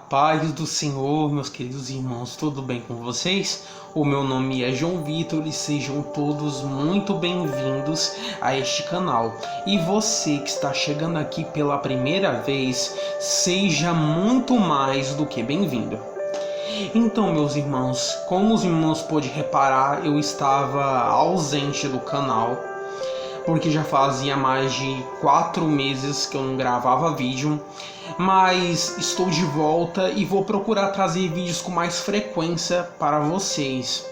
paz do Senhor, meus queridos irmãos, tudo bem com vocês? O meu nome é João Vitor e sejam todos muito bem-vindos a este canal. E você que está chegando aqui pela primeira vez, seja muito mais do que bem-vindo. Então, meus irmãos, como os irmãos podem reparar, eu estava ausente do canal, porque já fazia mais de 4 meses que eu não gravava vídeo, mas estou de volta e vou procurar trazer vídeos com mais frequência para vocês.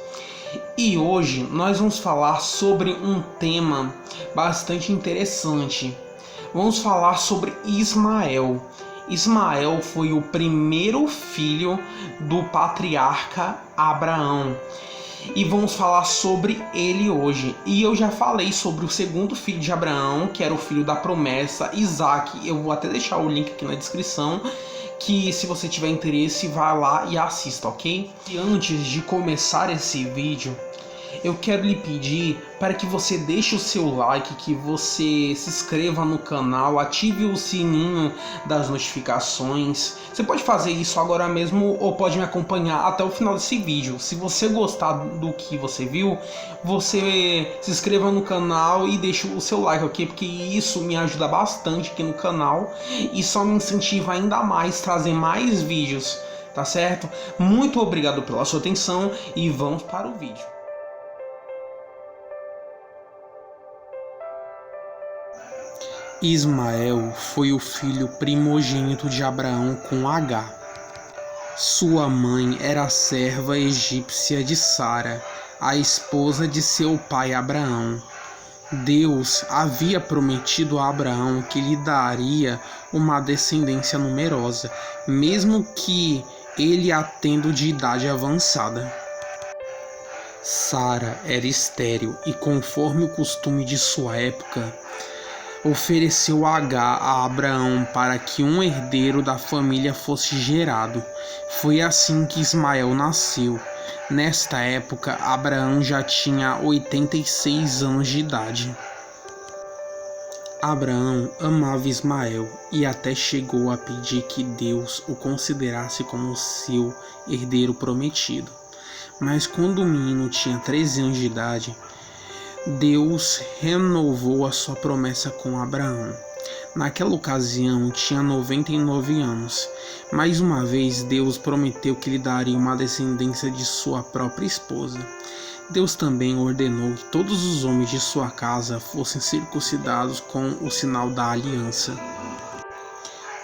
E hoje nós vamos falar sobre um tema bastante interessante. Vamos falar sobre Ismael. Ismael foi o primeiro filho do patriarca Abraão. E vamos falar sobre ele hoje. E eu já falei sobre o segundo filho de Abraão, que era o filho da promessa, Isaac. Eu vou até deixar o link aqui na descrição, que se você tiver interesse, vá lá e assista, ok? E antes de começar esse vídeo, eu quero lhe pedir para que você deixe o seu like, que você se inscreva no canal, ative o sininho das notificações. Você pode fazer isso agora mesmo ou pode me acompanhar até o final desse vídeo. Se você gostar do que você viu, você se inscreva no canal e deixe o seu like, ok? Porque isso me ajuda bastante aqui no canal e só me incentiva ainda mais a trazer mais vídeos, tá certo? Muito obrigado pela sua atenção e vamos para o vídeo. Ismael foi o filho primogênito de Abraão com Agar. Sua mãe era a serva egípcia de Sara, a esposa de seu pai Abraão. Deus havia prometido a Abraão que lhe daria uma descendência numerosa, mesmo que ele a tendo de idade avançada. Sara era estéril e, conforme o costume de sua época, ofereceu Agar a Abraão para que um herdeiro da família fosse gerado. Foi assim que Ismael nasceu. Nesta época, Abraão já tinha 86 anos de idade. Abraão amava Ismael e até chegou a pedir que Deus o considerasse como seu herdeiro prometido. Mas quando o menino tinha 13 anos de idade, Deus renovou a sua promessa com Abraão. Naquela ocasião tinha 99 anos. Mais uma vez Deus prometeu que lhe daria uma descendência de sua própria esposa. Deus também ordenou que todos os homens de sua casa fossem circuncidados com o sinal da aliança.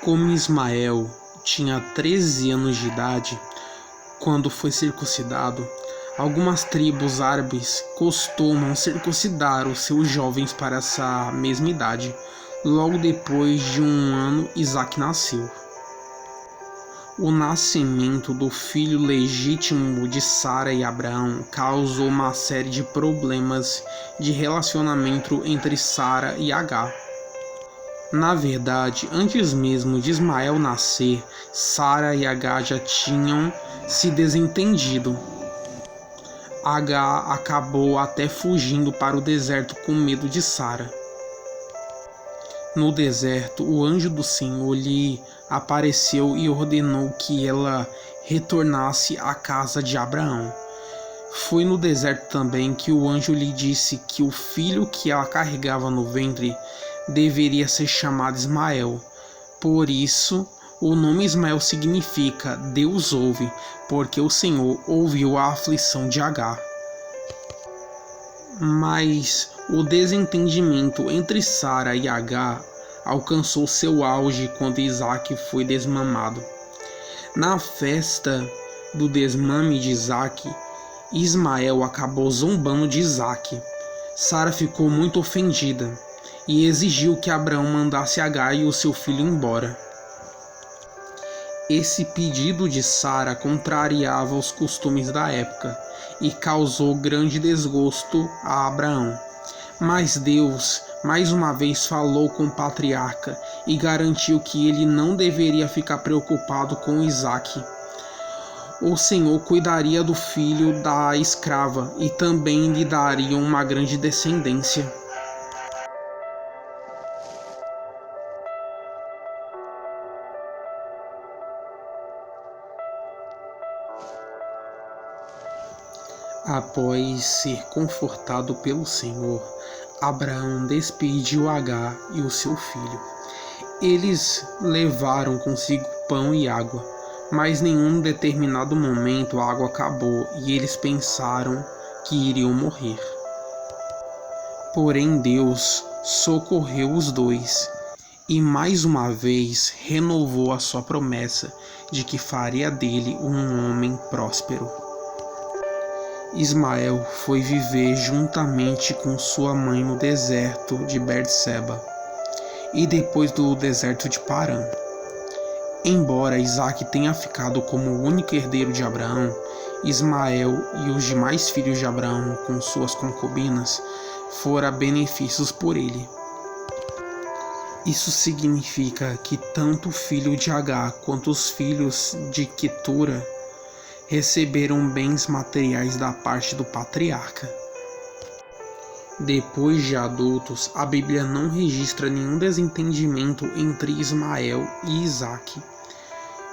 Como Ismael tinha 13 anos de idade quando foi circuncidado, algumas tribos árabes costumam circuncidar os seus jovens para essa mesma idade. Logo depois de um ano, Isaac nasceu. O nascimento do filho legítimo de Sara e Abraão causou uma série de problemas de relacionamento entre Sara e Agar. Na verdade, antes mesmo de Ismael nascer, Sara e Agar já tinham se desentendido. Agar acabou até fugindo para o deserto com medo de Sara. No deserto, o anjo do Senhor lhe apareceu e ordenou que ela retornasse à casa de Abraão. Foi no deserto também que o anjo lhe disse que o filho que ela carregava no ventre deveria ser chamado Ismael. Por isso, o nome Ismael significa Deus ouve, porque o Senhor ouviu a aflição de Agar. Mas o desentendimento entre Sara e Agar alcançou seu auge quando Isaac foi desmamado. Na festa do desmame de Isaac, Ismael acabou zombando de Isaac. Sara ficou muito ofendida e exigiu que Abraão mandasse Agar e o seu filho embora. Esse pedido de Sara contrariava os costumes da época e causou grande desgosto a Abraão. Mas Deus, mais uma vez, falou com o patriarca e garantiu que ele não deveria ficar preocupado com Isaac. O Senhor cuidaria do filho da escrava e também lhe daria uma grande descendência. Após ser confortado pelo Senhor, Abraão despediu Agar e o seu filho. Eles levaram consigo pão e água, mas em um determinado momento a água acabou e eles pensaram que iriam morrer. Porém Deus socorreu os dois e mais uma vez renovou a sua promessa de que faria dele um homem próspero. Ismael foi viver juntamente com sua mãe no deserto de Berseba e depois do deserto de Parã. Embora Isaque tenha ficado como o único herdeiro de Abraão, Ismael e os demais filhos de Abraão com suas concubinas foram benefícios por ele. Isso significa que tanto o filho de Agar quanto os filhos de Quetura receberam bens materiais da parte do patriarca. Depois de adultos, a Bíblia não registra nenhum desentendimento entre Ismael e Isaque.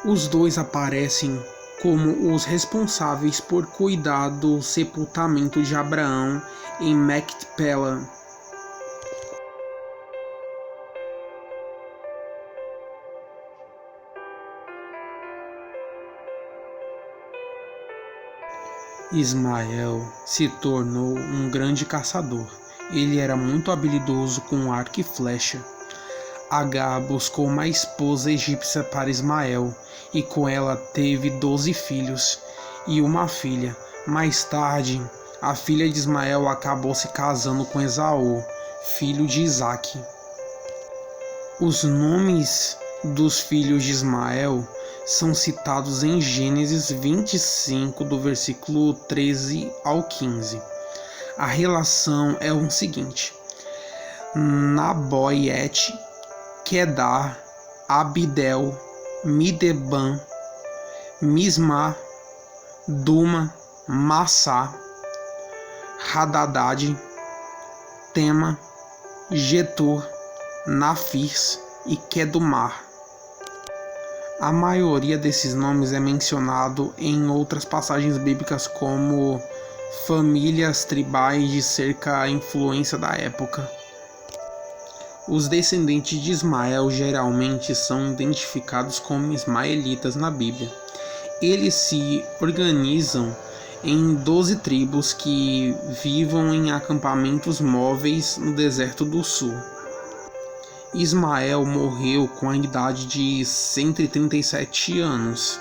Os dois aparecem como os responsáveis por cuidar do sepultamento de Abraão em Macpela. Ismael se tornou um grande caçador. Ele era muito habilidoso com arco e flecha. Agar buscou uma esposa egípcia para Ismael e com ela teve 12 filhos e uma filha. Mais tarde, a filha de Ismael acabou se casando com Esaú, filho de Isaque. Os nomes dos filhos de Ismael são citados em Gênesis 25, do versículo 13 ao 15. A relação é o seguinte: Naboete, Quedar, Abidel, Mideban, Mismá, Duma, Massá, Hadadad, Tema, Getur, Nafis e Quedumar. A maioria desses nomes é mencionado em outras passagens bíblicas como famílias tribais de cerca influência da época. Os descendentes de Ismael geralmente são identificados como ismaelitas na Bíblia. Eles se organizam em 12 tribos que vivam em acampamentos móveis no deserto do sul. Ismael morreu com a idade de 137 anos.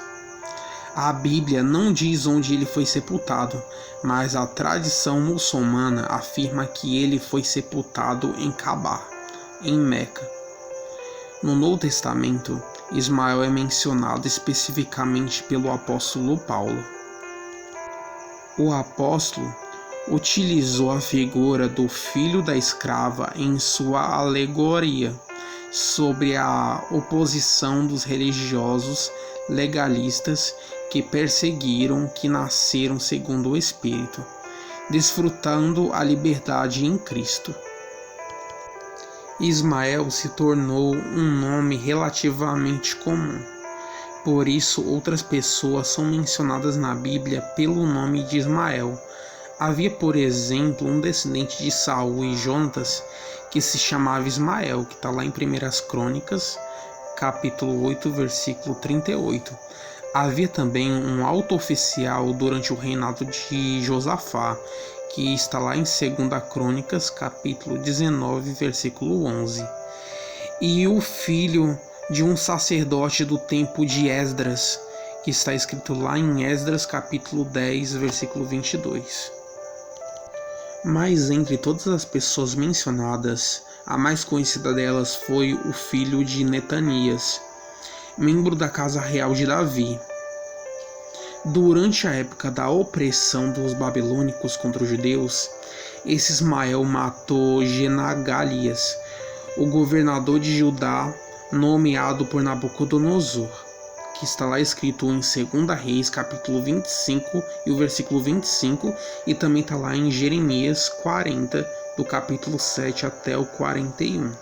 A Bíblia não diz onde ele foi sepultado, mas a tradição muçulmana afirma que ele foi sepultado em Cabá, em Meca. No Novo Testamento, Ismael é mencionado especificamente pelo apóstolo Paulo. O apóstolo utilizou a figura do filho da escrava em sua alegoria sobre a oposição dos religiosos legalistas que perseguiram que nasceram segundo o Espírito, desfrutando a liberdade em Cristo. Ismael se tornou um nome relativamente comum. Por isso, outras pessoas são mencionadas na Bíblia pelo nome de Ismael. Havia, por exemplo, um descendente de Saul e Jonatas que se chamava Ismael, que está lá em 1 Crônicas, capítulo 8, versículo 38. Havia também um alto oficial durante o reinado de Josafá, que está lá em 2 Crônicas, capítulo 19, versículo 11. E o filho de um sacerdote do tempo de Esdras, que está escrito lá em Esdras, capítulo 10, versículo 22. Mas entre todas as pessoas mencionadas, a mais conhecida delas foi o filho de Netanias, membro da casa real de Davi. Durante a época da opressão dos babilônicos contra os judeus, esse Ismael matou Genagalias, o governador de Judá, nomeado por Nabucodonosor, que está lá escrito em 2 Reis, capítulo 25 e o versículo 25, e também está lá em Jeremias 40, do capítulo 7 até o 41.